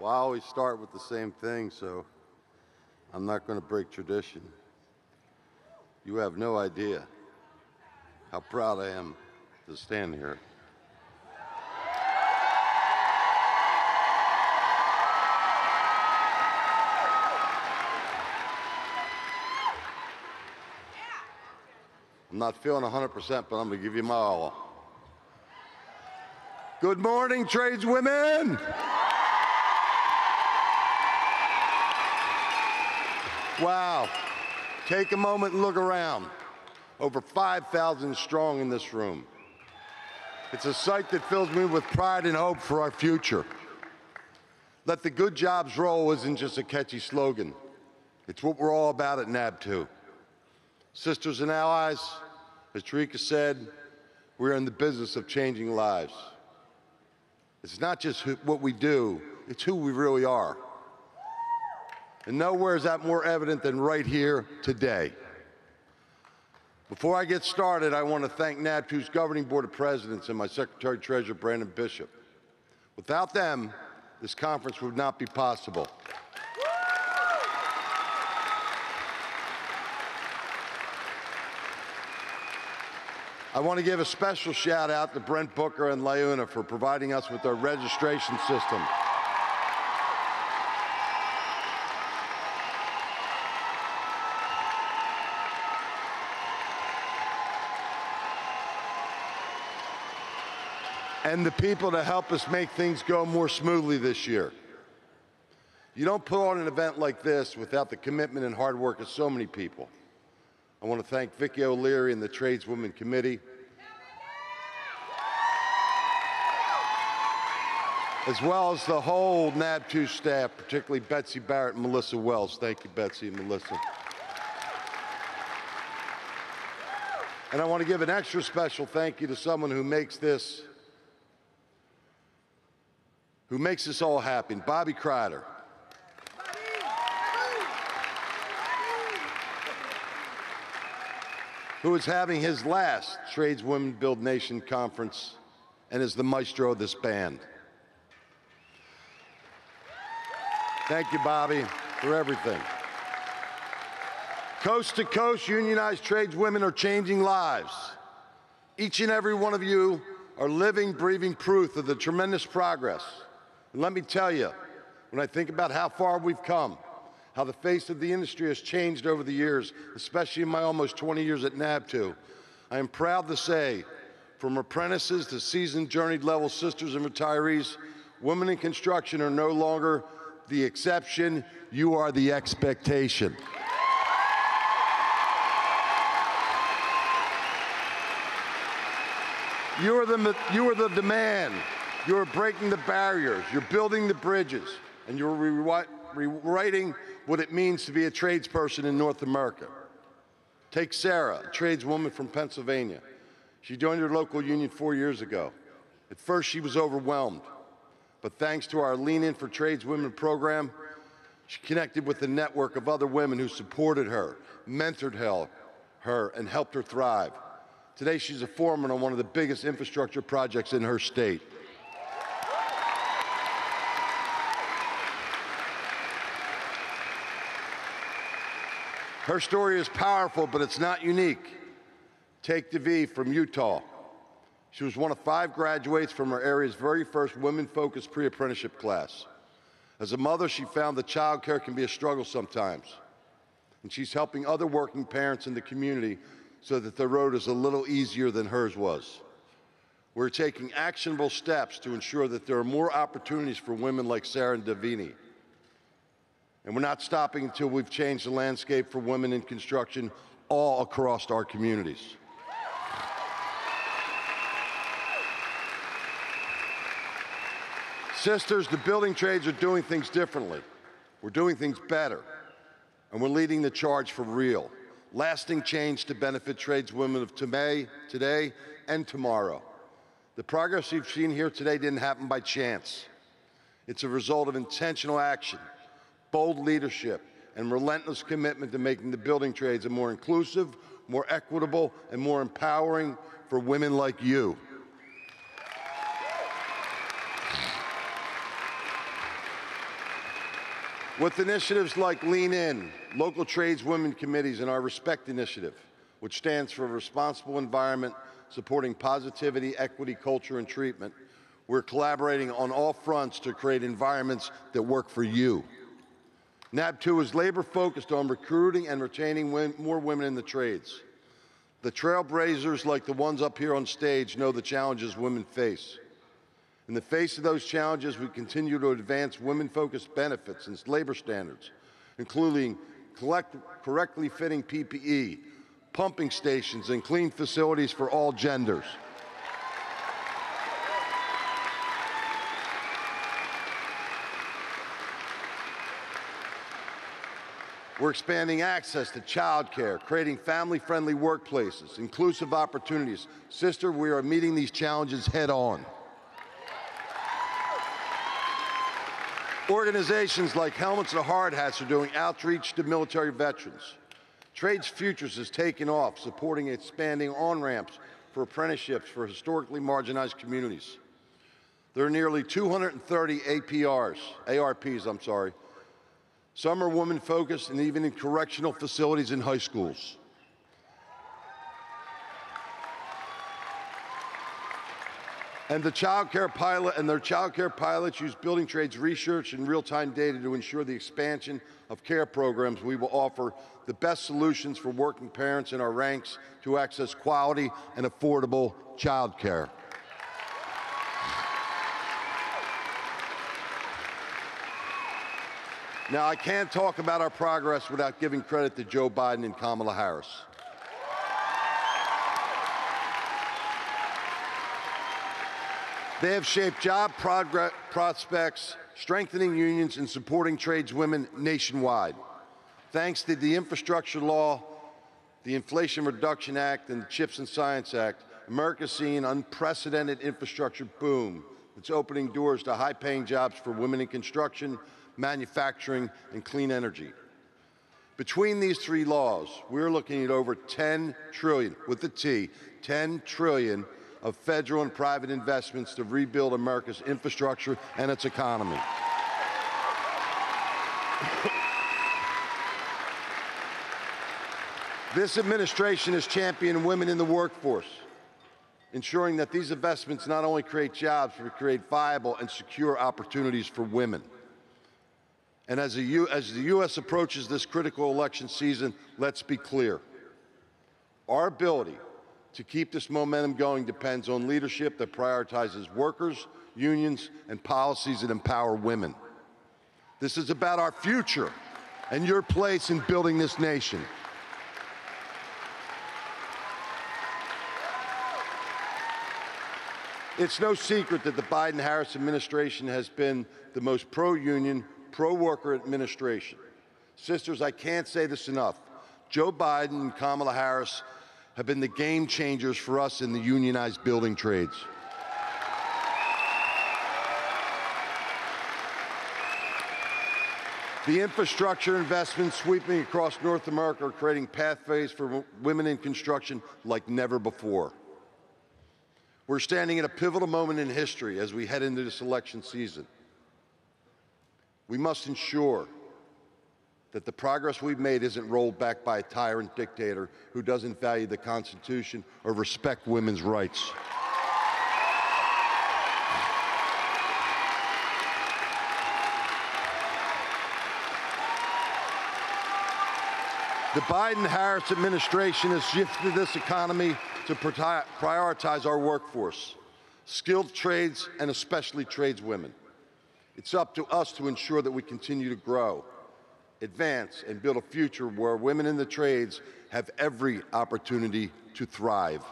Well, I always start with the same thing, so I'm not going to break tradition. You have no idea how proud I am to stand here. I'm not feeling 100%, but I'm going to give you my all. Good morning, tradeswomen. Wow. Take a moment and look around. Over 5,000 strong in this room. It's a sight that fills me with pride and hope for our future. Let the good jobs roll isn't just a catchy slogan. It's what we're all about at NABTU. Sisters and allies, as Tarika said, we're in the business of changing lives. It's not just what we do, it's who we really are. And nowhere is that more evident than right here today. Before I get started, I want to thank NABTU's Governing Board of Presidents and my Secretary-Treasurer, Brandon Bishop. Without them, this conference would not be possible. I want to give a special shout out to Brent Booker and Launa for providing us with our registration system. And the people to help us make things go more smoothly this year. You don't put on an event like this without the commitment and hard work of so many people. I want to thank Vicki O'Leary and the Tradeswomen Committee, as well as the whole NABTU staff, particularly Betsy Barrett and Melissa Wells. Thank you, Betsy and Melissa. And I want to give an extra special thank you to someone who makes this all happen, Bobby Crider. Who is having his last Tradeswomen Build Nation conference and is the maestro of this band. Thank you, Bobby, for everything. Coast to coast, unionized tradeswomen are changing lives. Each and every one of you are living, breathing proof of the tremendous progress. And let me tell you, when I think about how far we've come, how the face of the industry has changed over the years, especially in my almost 20 years at NABTU, I am proud to say, from apprentices to seasoned journeyed level sisters and retirees, women in construction are no longer the exception, you are the expectation. You are the demand. You are breaking the barriers. You're building the bridges, and you're rewriting what it means to be a tradesperson in North America. Take Sarah, a tradeswoman from Pennsylvania. She joined her local union 4 years ago. At first, she was overwhelmed, but thanks to our Lean In for Tradeswomen program, she connected with a network of other women who supported her, mentored her, and helped her thrive. Today, she's a foreman on one of the biggest infrastructure projects in her state. Her story is powerful, but it's not unique. Take DeVee from Utah. She was one of 5 graduates from her area's very first women-focused pre-apprenticeship class. As a mother, she found that childcare can be a struggle sometimes, and she's helping other working parents in the community so that their road is a little easier than hers was. We're taking actionable steps to ensure that there are more opportunities for women like Sarah and Davini. And we're not stopping until we've changed the landscape for women in construction all across our communities. Sisters, the building trades are doing things differently. We're doing things better, and we're leading the charge for real. Lasting change to benefit tradeswomen of today, and tomorrow. The progress you've seen here today didn't happen by chance. It's a result of intentional action, bold leadership, and relentless commitment to making the building trades a more inclusive, more equitable, and more empowering for women like you. With initiatives like Lean In, local trades women committees, and our Respect Initiative, which stands for Responsible Environment, supporting positivity, equity, culture, and treatment, we're collaborating on all fronts to create environments that work for you. NABTU is labor-focused on recruiting and retaining more women in the trades. The trailblazers like the ones up here on stage know the challenges women face. In the face of those challenges, we continue to advance women-focused benefits and labor standards, including correctly fitting PPE, pumping stations, and clean facilities for all genders. We're expanding access to childcare, creating family-friendly workplaces, inclusive opportunities. Sister, we are meeting these challenges head-on. Organizations like Helmets to Hard Hats are doing outreach to military veterans. Trades Futures has taken off, supporting expanding on-ramps for apprenticeships for historically marginalized communities. There are nearly 230 ARPs. Some are women-focused and even in correctional facilities and high schools. And their childcare pilots use building trades research and real-time data to ensure the expansion of care programs. We will offer the best solutions for working parents in our ranks to access quality and affordable childcare. Now, I can't talk about our progress without giving credit to Joe Biden and Kamala Harris. They have shaped job prospects, strengthening unions, and supporting tradeswomen nationwide. Thanks to the infrastructure law, the Inflation Reduction Act, and the CHIPS and Science Act, America's seen unprecedented infrastructure boom. It's opening doors to high-paying jobs for women in construction, manufacturing, and clean energy. Between these three laws, we're looking at over $10 trillion, with the T, $10 trillion of federal and private investments to rebuild America's infrastructure and its economy. This administration has championed women in the workforce, ensuring that these investments not only create jobs, but create viable and secure opportunities for women. And as the U.S. approaches this critical election season, let's be clear. Our ability to keep this momentum going depends on leadership that prioritizes workers, unions, and policies that empower women. This is about our future and your place in building this nation. It's no secret that the Biden-Harris administration has been the most pro-union, pro-worker administration. Sisters, I can't say this enough. Joe Biden and Kamala Harris have been the game changers for us in the unionized building trades. The infrastructure investments sweeping across North America are creating pathways for women in construction like never before. We're standing at a pivotal moment in history as we head into this election season. We must ensure that the progress we've made isn't rolled back by a tyrant dictator who doesn't value the Constitution or respect women's rights. The Biden-Harris administration has shifted this economy to prioritize our workforce, skilled trades, and especially tradeswomen. It's up to us to ensure that we continue to grow, advance, and build a future where women in the trades have every opportunity to thrive.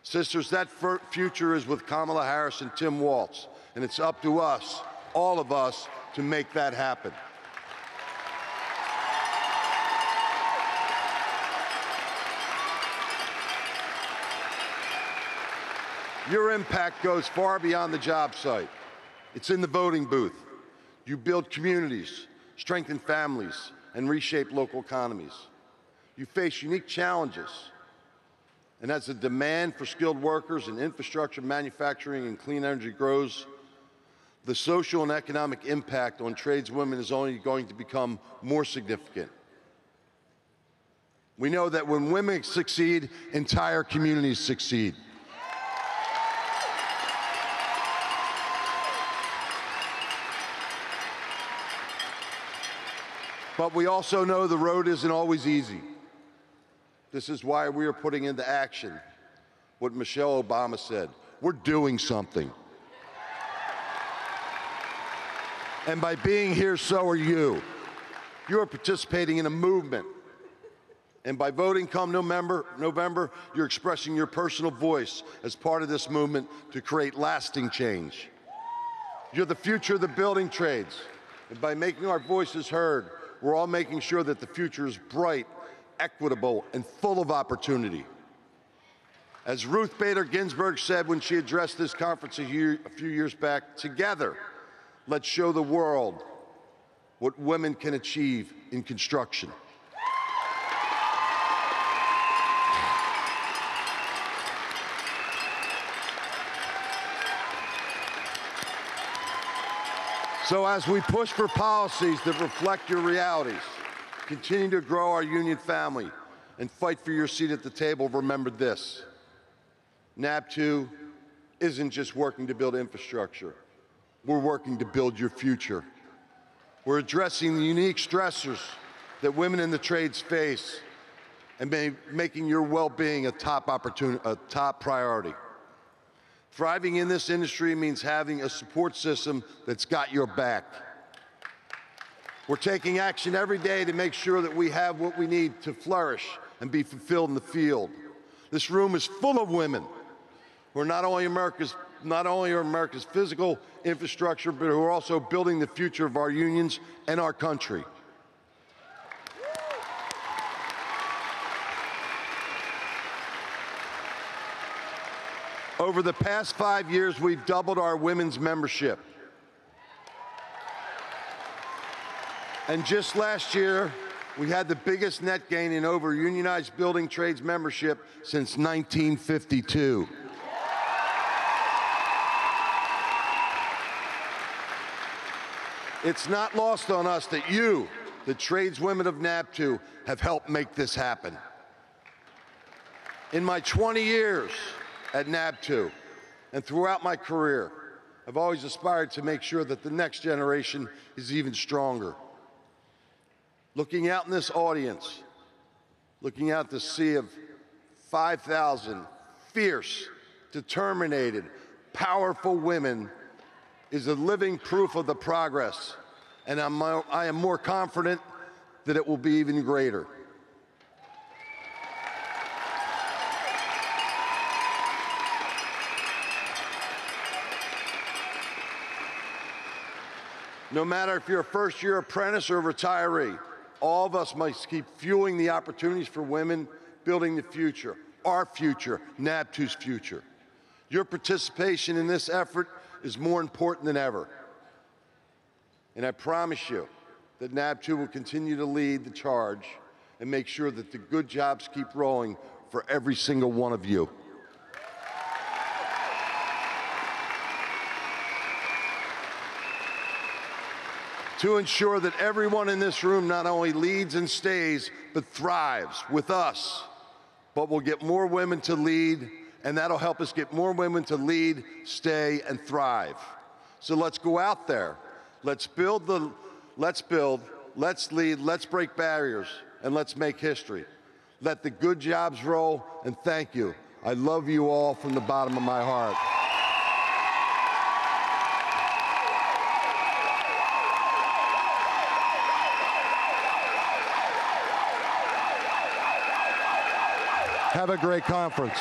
Sisters, that future is with Kamala Harris and Tim Walz, and it's up to us, all of us, to make that happen. Your impact goes far beyond the job site. It's in the voting booth. You build communities, strengthen families, and reshape local economies. You face unique challenges. And as the demand for skilled workers in infrastructure, manufacturing, and clean energy grows, the social and economic impact on tradeswomen is only going to become more significant. We know that when women succeed, entire communities succeed. But we also know the road isn't always easy. This is why we are putting into action what Michelle Obama said. We're doing something. And by being here, so are you. You are participating in a movement. And by voting come November, you're expressing your personal voice as part of this movement to create lasting change. You're the future of the building trades. And by making our voices heard, we're all making sure that the future is bright, equitable, and full of opportunity. As Ruth Bader Ginsburg said when she addressed this conference a few years back, together, let's show the world what women can achieve in construction. So as we push for policies that reflect your realities, continue to grow our union family, and fight for your seat at the table, remember this: NABTU isn't just working to build infrastructure. We're working to build your future. We're addressing the unique stressors that women in the trades face and making your well-being a top priority. Thriving in this industry means having a support system that's got your back. We're taking action every day to make sure that we have what we need to flourish and be fulfilled in the field. This room is full of women who are not only America's physical infrastructure, but who are also building the future of our unions and our country. Over the past 5 years, we've doubled our women's membership. And just last year, we had the biggest net gain in over unionized building trades membership since 1952. It's not lost on us that you, the tradeswomen of NABTU, have helped make this happen. In my 20 years at NABTU and throughout my career, I've always aspired to make sure that the next generation is even stronger. Looking out in this audience, looking out the sea of 5,000 fierce, determined, powerful women is a living proof of the progress, and I am more confident that it will be even greater. No matter if you're a first-year apprentice or a retiree, all of us must keep fueling the opportunities for women, building the future, our future, NABTU's future. Your participation in this effort is more important than ever. And I promise you that NABTU will continue to lead the charge and make sure that the good jobs keep rolling for every single one of you. To ensure that everyone in this room not only leads and stays, but thrives with us. But we'll get more women to lead, and that'll help us get more women to lead, stay, and thrive. So let's go out there. Let's build, let's lead, let's break barriers, and let's make history. Let the good jobs roll, and thank you. I love you all from the bottom of my heart. Have a great conference.